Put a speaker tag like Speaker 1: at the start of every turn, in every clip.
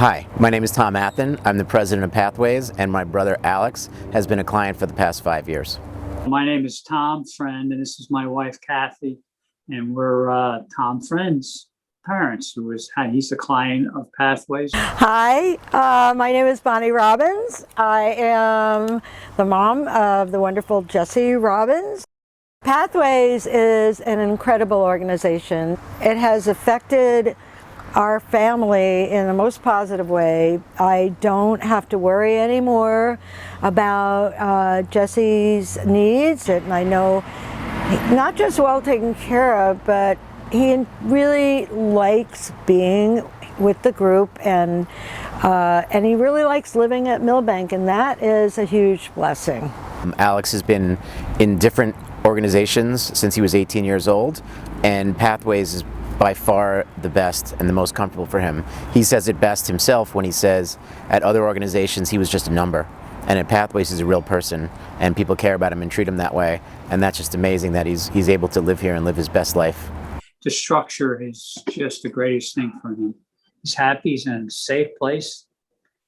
Speaker 1: Hi, my name is Tom Athen. I'm the president of Pathways, and my brother Alex has been a client for the past 5 years.
Speaker 2: My name is Tom Friend, and this is my wife Kathy, and we're Tom Friend's parents. He's a client of Pathways.
Speaker 3: Hi, my name is Bonnie Robbins. I am the mom of the wonderful Jesse Robbins. Pathways is an incredible organization. It has affected our family in the most positive way. I don't have to worry anymore about Jesse's needs, and I know not just well taken care of, but he really likes being with the group, and he really likes living at Millbank, and that is a huge blessing.
Speaker 1: Alex has been in different organizations since he was 18 years old, and Pathways is by far the best and the most comfortable for him. He says it best himself when he says at other organizations he was just a number, and at Pathways he's a real person, and people care about him and treat him that way, and that's just amazing that he's able to live here and live his best life.
Speaker 2: The structure is just the greatest thing for him. He's happy. He's in a safe place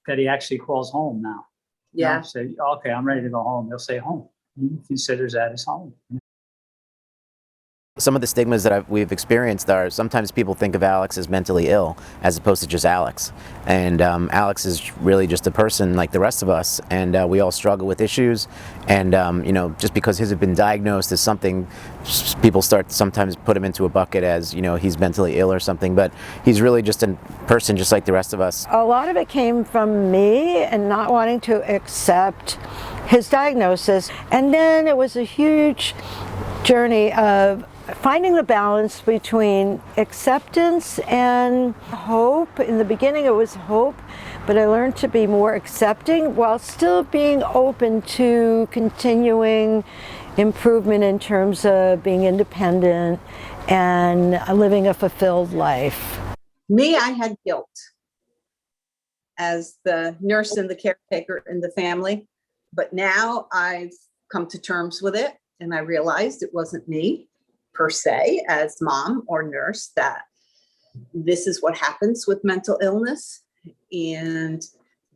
Speaker 2: that he actually calls home now.
Speaker 4: Yeah.
Speaker 2: Say, okay, I'm ready to go home. He'll say home. He considers that his home.
Speaker 1: Some of the stigmas that we've experienced are sometimes people think of Alex as mentally ill as opposed to just Alex. And Alex is really just a person like the rest of us, and we all struggle with issues. And just because his have been diagnosed as something, people start to sometimes put him into a bucket as, he's mentally ill or something, but he's really just a person just like the rest of us.
Speaker 3: A lot of it came from me and not wanting to accept his diagnosis. And then it was a huge journey of finding the balance between acceptance and hope. In the beginning it was hope, but I learned to be more accepting while still being open to continuing improvement in terms of being independent and living a fulfilled life.
Speaker 4: Me, I had guilt as the nurse and the caretaker in the family, but now I've come to terms with it, and I realized it wasn't me per se as mom or nurse, that this is what happens with mental illness, and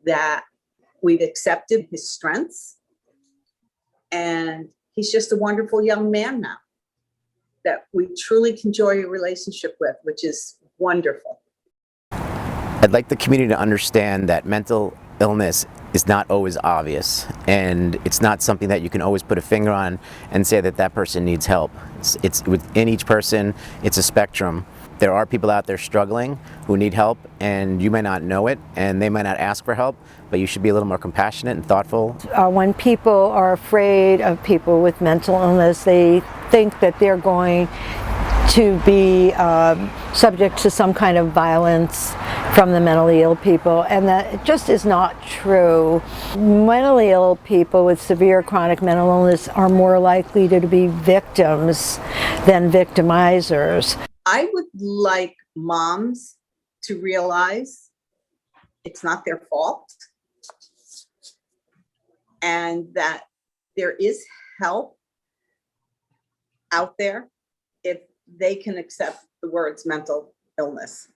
Speaker 4: that we've accepted his strengths, and he's just a wonderful young man now that we truly can enjoy a relationship with, which is wonderful.
Speaker 1: I'd like the community to understand that mental illness is not always obvious, and it's not something that you can always put a finger on and say that that person needs help. It's within each person, it's a spectrum. There are people out there struggling who need help, and you may not know it, and they might not ask for help, but you should be a little more compassionate and thoughtful.
Speaker 3: When people are afraid of people with mental illness, they think that they're going to be subject to some kind of violence from the mentally ill people, and that just is not true. Mentally ill people with severe chronic mental illness are more likely to be victims than victimizers.
Speaker 4: I would like moms to realize it's not their fault, and that there is help out there if they can accept the words mental illness.